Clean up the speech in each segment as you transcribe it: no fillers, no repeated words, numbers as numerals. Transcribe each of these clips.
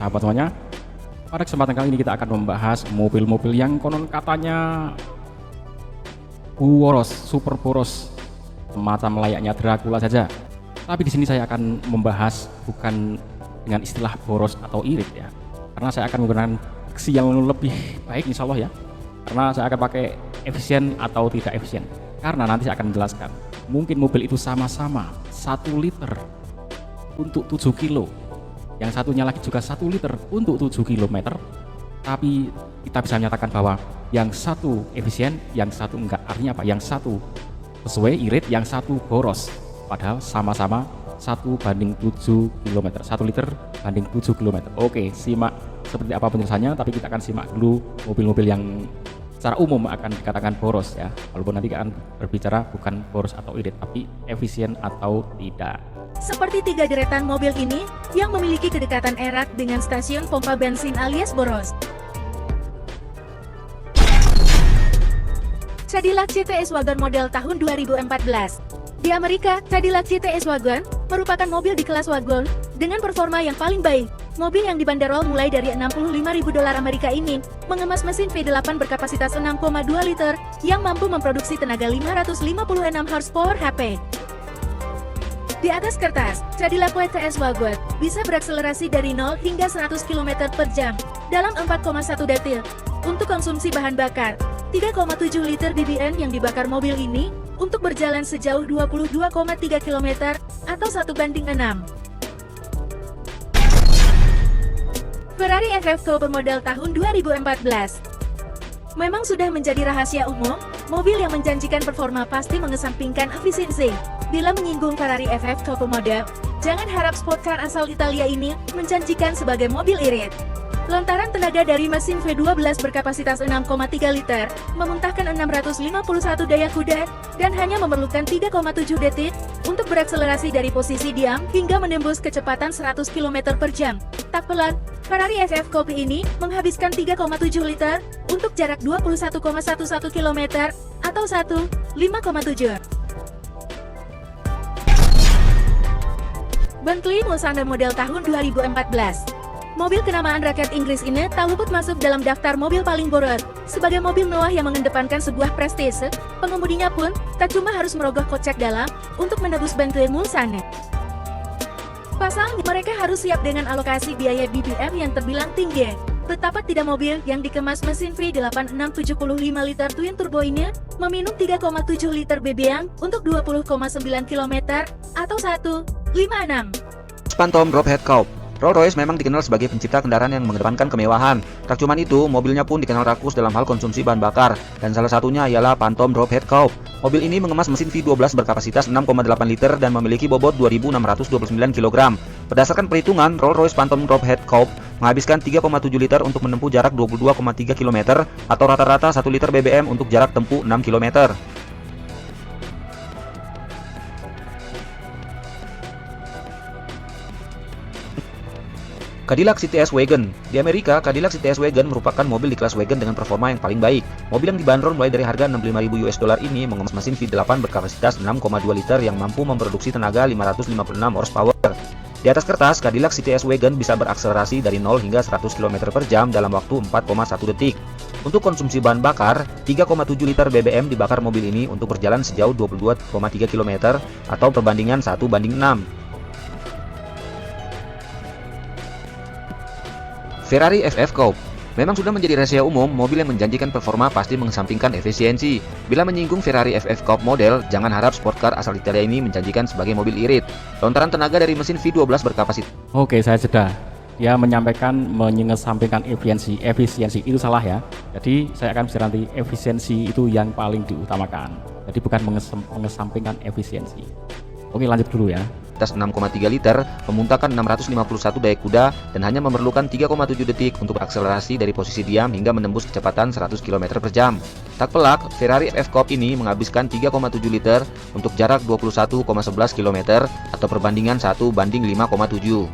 Sahabat semuanya, pada kesempatan kali ini kita akan membahas mobil-mobil yang konon katanya boros, super boros, semacam layaknya Dracula saja. Tapi di sini saya akan membahas bukan dengan istilah boros atau irit ya, karena saya akan menggunakan diksi yang lebih baik insya Allah ya, karena saya akan pakai efisien atau tidak efisien. Karena nanti saya akan menjelaskan, mungkin mobil itu sama-sama 1 liter untuk 7 kilo, yang satunya lagi juga 1 liter untuk 7 km, tapi kita bisa menyatakan bahwa yang satu efisien, yang satu enggak. Artinya apa? Yang satu sesuai irit, yang satu boros, padahal sama-sama 1:7 km, 1 liter banding 7 km. Oke, simak seperti apa penjelasannya, tapi kita akan simak dulu mobil-mobil yang secara umum akan dikatakan boros ya, walaupun nanti akan berbicara bukan boros atau irit, tapi efisien atau tidak. Seperti 3 deretan mobil ini yang memiliki kedekatan erat dengan stasiun pompa bensin alias boros. Cadillac CTS Wagon model tahun 2014. Di Amerika, Cadillac CTS Wagon merupakan mobil di kelas wagon dengan performa yang paling baik. Mobil yang dibanderol mulai dari $65.000 Amerika ini mengemas mesin V8 berkapasitas 6,2 liter yang mampu memproduksi tenaga 556 horsepower HP. Di atas kertas, Cadillac CTS Wagon bisa berakselerasi dari 0 hingga 100 km per jam dalam 4,1 detik. Untuk konsumsi bahan bakar, 3,7 liter BBM yang dibakar mobil ini untuk berjalan sejauh 22,3 km atau 1:6. Ferrari FF Coupe model tahun 2014. Memang sudah menjadi rahasia umum, mobil yang menjanjikan performa pasti mengesampingkan efisiensi. Bila menyinggung Ferrari FF Coupe model, jangan harap sport car asal Italia ini menjanjikan sebagai mobil irit. Lontaran tenaga dari mesin V12 berkapasitas 6,3 liter, memuntahkan 651 daya kuda, dan hanya memerlukan 3,7 detik untuk berakselerasi dari posisi diam hingga menembus kecepatan 100 km per jam. Tak pelan, Ferrari FF Coupe ini menghabiskan 3,7 liter untuk jarak 21,11 km atau 5,7. Bentley Mulsanne model tahun 2014. Mobil kenamaan rakyat Inggris ini tak luput masuk dalam daftar mobil paling boros. Sebagai mobil mewah yang mengedepankan sebuah prestise, pengemudinya pun tak cuma harus merogoh kocek dalam untuk menebus Bentley Mulsanne. Pasalnya, mereka harus siap dengan alokasi biaya BBM yang terbilang tinggi. Betapa tidak mobil yang dikemas mesin V8 675 liter twin turbo ini meminum 3,7 liter BBM untuk 20,9 km atau 1,56. Phantom Drophead Coupe. Rolls-Royce memang dikenal sebagai pencipta kendaraan yang mengedepankan kemewahan. Tak cuma itu, mobilnya pun dikenal rakus dalam hal konsumsi bahan bakar, dan salah satunya ialah Phantom Drophead Coupe. Mobil ini mengemas mesin V12 berkapasitas 6,8 liter dan memiliki bobot 2.629 kg. Berdasarkan perhitungan, Rolls-Royce Phantom Drophead Coupe menghabiskan 3,7 liter untuk menempuh jarak 22,3 km atau rata-rata 1 liter BBM untuk jarak tempuh 6 km. Cadillac CTS Wagon. Di Amerika, Cadillac CTS Wagon merupakan mobil di kelas wagon dengan performa yang paling baik. Mobil yang dibanderol mulai dari harga $65.000 ini mengemas mesin V8 berkapasitas 6,2 liter yang mampu memproduksi tenaga 556 horsepower. Di atas kertas, Cadillac CTS Wagon bisa berakselerasi dari 0 hingga 100 km per jam dalam waktu 4,1 detik. Untuk konsumsi bahan bakar, 3,7 liter BBM dibakar mobil ini untuk berjalan sejauh 22,3 km atau perbandingan 1:6. Ferrari FF Coupe. Memang sudah menjadi rahasia umum, mobil yang menjanjikan performa pasti mengesampingkan efisiensi. Bila menyinggung Ferrari FF Coupe model, jangan harap sport car asal Italia ini menjanjikan sebagai mobil irit. Lontaran tenaga dari mesin V12 berkapasitas. Oke, saya jeda. Dia menyampaikan mengesampingkan efisiensi itu salah ya. Jadi saya akan bicara nanti efisiensi itu yang paling diutamakan. Jadi bukan mengesampingkan efisiensi. Oke, lanjut dulu ya. 6,3 liter, memuntahkan 651 daya kuda, dan hanya memerlukan 3,7 detik untuk akselerasi dari posisi diam hingga menembus kecepatan 100 km per jam. Tak pelak, Ferrari FF Coupe ini menghabiskan 3,7 liter untuk jarak 21,11 km atau perbandingan 1:5,7.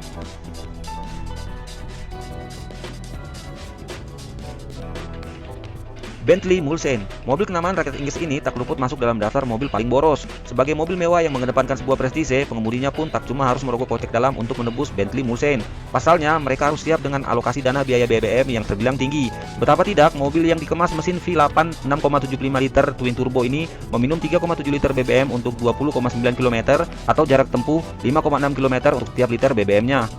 Bentley Mulsanne. Mobil kenamaan rakyat Inggris ini tak luput masuk dalam daftar mobil paling boros. Sebagai mobil mewah yang mengedepankan sebuah prestise, pengemudinya pun tak cuma harus merogoh kocek dalam untuk menebus Bentley Mulsanne. Pasalnya, mereka harus siap dengan alokasi dana biaya BBM yang terbilang tinggi. Betapa tidak, mobil yang dikemas mesin V8 6,75 liter twin turbo ini meminum 3,7 liter BBM untuk 20,9 km atau jarak tempuh 5,6 km untuk setiap liter BBM-nya.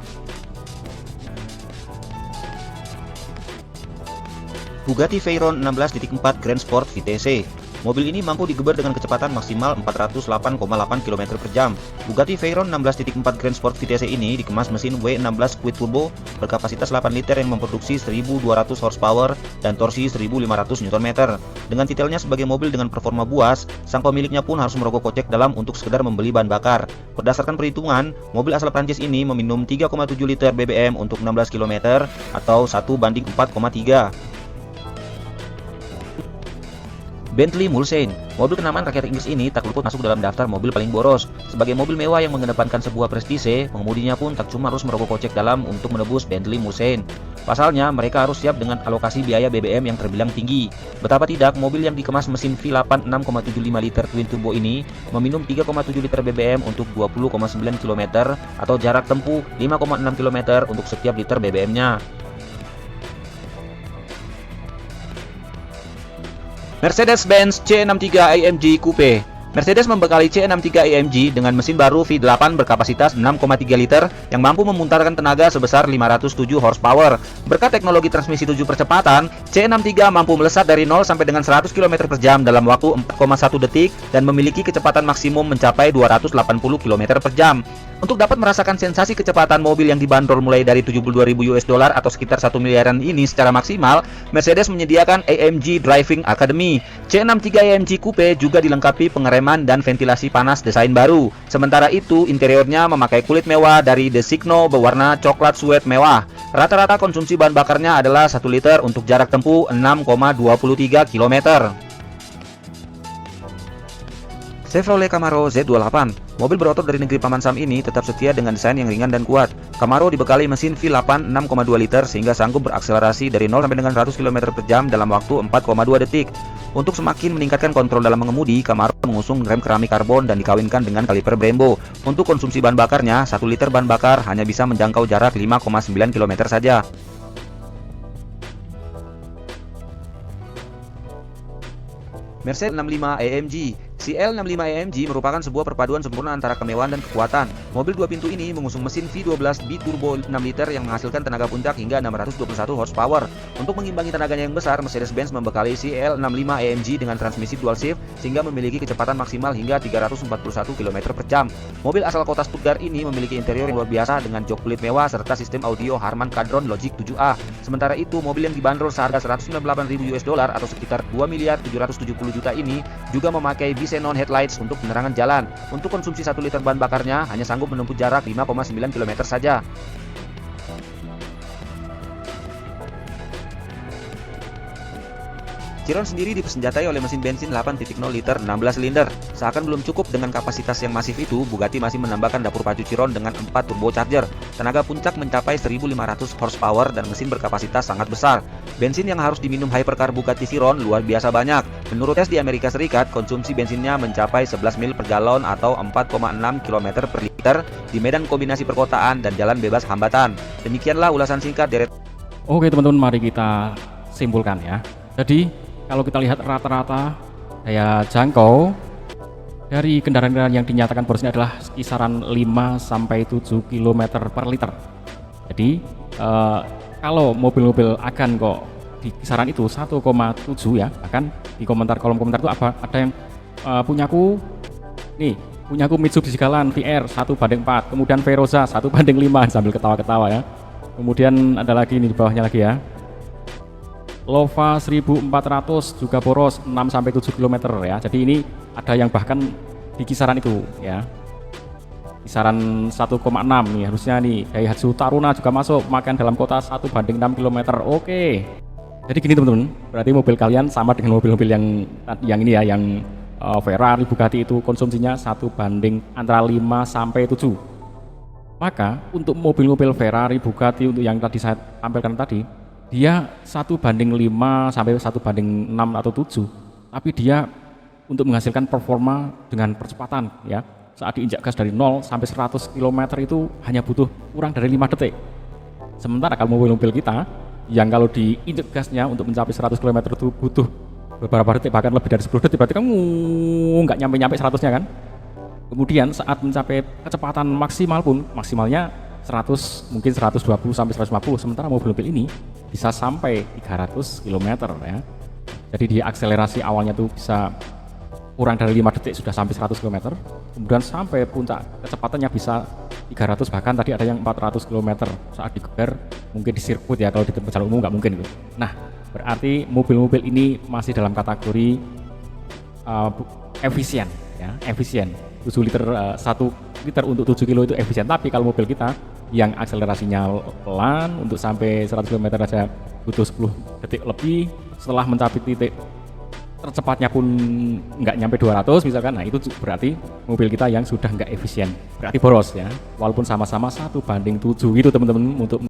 Bugatti Veyron 16.4 Grand Sport VTC. Mobil ini mampu digeber dengan kecepatan maksimal 408,8 km per jam. Bugatti Veyron 16.4 Grand Sport VTC ini dikemas mesin W16 Quid Turbo berkapasitas 8 liter yang memproduksi 1.200 horsepower dan torsi 1.500 Nm. Dengan titelnya sebagai mobil dengan performa buas, sang pemiliknya pun harus merogoh kocek dalam untuk sekedar membeli bahan bakar. Berdasarkan perhitungan, mobil asal Prancis ini meminum 3,7 liter BBM untuk 16 km atau 1:4,3. Bentley Mulsanne. Mobil kenamaan rakyat Inggris ini tak luput masuk dalam daftar mobil paling boros. Sebagai mobil mewah yang mengedepankan sebuah prestise, pengemudinya pun tak cuma harus merogoh kocek dalam untuk menebus Bentley Mulsanne. Pasalnya, mereka harus siap dengan alokasi biaya BBM yang terbilang tinggi. Betapa tidak, mobil yang dikemas mesin V8 6,75 liter twin turbo ini meminum 3,7 liter BBM untuk 20,9 km atau jarak tempuh 5,6 km untuk setiap liter BBM-nya. Mercedes-Benz C63 AMG Coupe. Mercedes membekali C63 AMG dengan mesin baru V8 berkapasitas 6,3 liter yang mampu memutarkan tenaga sebesar 507 horsepower. Berkat teknologi transmisi 7 percepatan, C63 mampu melesat dari 0 sampai dengan 100 km per jam dalam waktu 4,1 detik dan memiliki kecepatan maksimum mencapai 280 km per jam. Untuk dapat merasakan sensasi kecepatan mobil yang dibanderol mulai dari 72.000 US dollar atau sekitar 1 miliaran ini secara maksimal, Mercedes menyediakan AMG Driving Academy. C63 AMG Coupe juga dilengkapi pengereman dan ventilasi panas desain baru. Sementara itu, interiornya memakai kulit mewah dari Designo berwarna coklat suede mewah. Rata-rata konsumsi bahan bakarnya adalah 1 liter untuk jarak tempuh 6,23 km. Chevrolet Camaro Z28. Mobil berotot dari negeri Paman Sam ini tetap setia dengan desain yang ringan dan kuat. Camaro dibekali mesin V8 6,2 liter sehingga sanggup berakselerasi dari 0 sampai dengan 100 km per jam dalam waktu 4,2 detik. Untuk semakin meningkatkan kontrol dalam mengemudi, Camaro mengusung rem keramik karbon dan dikawinkan dengan kaliper Brembo. Untuk konsumsi bahan bakarnya, 1 liter bahan bakar hanya bisa menjangkau jarak 5,9 km saja. Mercedes 65 AMG. CL65 AMG merupakan sebuah perpaduan sempurna antara kemewahan dan kekuatan. Mobil 2 pintu ini mengusung mesin V12 bi-turbo 6 liter yang menghasilkan tenaga puncak hingga 621 horsepower. Untuk mengimbangi tenaganya yang besar, Mercedes-Benz membekali CL65 AMG dengan transmisi dual shift sehingga memiliki kecepatan maksimal hingga 341 km per jam. Mobil asal kota Stuttgart ini memiliki interior yang luar biasa dengan jok kulit mewah serta sistem audio Harman Kardon Logic 7A. Sementara itu, mobil yang dibanderol seharga 198.000 US dollar atau sekitar 2.770 juta ini juga memakai xenon headlights untuk penerangan jalan. Untuk konsumsi 1 liter bahan bakarnya hanya sanggup menempuh jarak 5,9 km saja. Chiron sendiri dipersenjatai oleh mesin bensin 8.0 liter 16 silinder. Seakan belum cukup dengan kapasitas yang masif itu, Bugatti masih menambahkan dapur pacu Chiron dengan 4 turbocharger. Tenaga puncak mencapai 1.500 horsepower dan mesin berkapasitas sangat besar. Bensin yang harus diminum hypercar Bugatti Chiron luar biasa banyak. Menurut tes di Amerika Serikat, konsumsi bensinnya mencapai 11 mil per galon atau 4,6 km per liter di medan kombinasi perkotaan dan jalan bebas hambatan. Demikianlah ulasan singkat deret. Oke teman-teman, mari kita simpulkan ya. Jadi kalau kita lihat rata-rata daya jangkau dari kendaraan-kendaraan yang dinyatakan boros ini adalah kisaran 5-7 km per liter. Jadi kalau mobil-mobil agan kok di kisaran itu 1,7 ya, bahkan di kolom komentar itu ada yang punyaku Mitsubishi Galant VR 1:4, kemudian Veroza 1:5 sambil ketawa-ketawa ya. Kemudian ada lagi ini di bawahnya lagi ya, Lova 1400 juga boros 6-7 km ya. Jadi ini ada yang bahkan di kisaran itu ya, kisaran 1,6 nih harusnya nih. Daihatsu Taruna juga masuk, makan dalam kota 1:6 km. Oke. Jadi gini teman-teman, berarti mobil kalian sama dengan mobil-mobil yang ini ya, yang Ferrari, Bugatti itu konsumsinya 1 banding antara 5-7. Maka untuk mobil-mobil Ferrari, Bugatti untuk yang tadi saya tampilkan tadi, dia 1:5 sampai 1:6 atau 7, tapi dia untuk menghasilkan performa dengan percepatan ya, saat diinjak gas dari 0 sampai 100 km itu hanya butuh kurang dari 5 detik. Sementara kalau mobil-mobil kita yang kalau diinjak gasnya untuk mencapai 100 km itu butuh beberapa detik, bahkan lebih dari 10 detik, berarti kamu nggak nyampe 100-nya kan. Kemudian saat mencapai kecepatan maksimal pun maksimalnya 100, mungkin 120 sampai 150, sementara mobil-mobil ini bisa sampai 300 km ya. Jadi di akselerasi awalnya tuh bisa kurang dari 5 detik sudah sampai 100 km, kemudian sampai puncak kecepatannya bisa 300, bahkan tadi ada yang 400 km saat digeber, mungkin di sirkuit ya, kalau di tempat jalan umum nggak mungkin gitu. Nah, berarti mobil-mobil ini masih dalam kategori efisien ya, efisien. 7 liter 1 liter untuk 7 kilo itu efisien, tapi kalau mobil kita yang akselerasinya pelan untuk sampai 100 km aja butuh 10 detik lebih, setelah mencapai titik tercepatnya pun nggak nyampe 200 misalkan, nah itu berarti mobil kita yang sudah nggak efisien, berarti boros ya, walaupun sama-sama 1:7 itu teman-teman untuk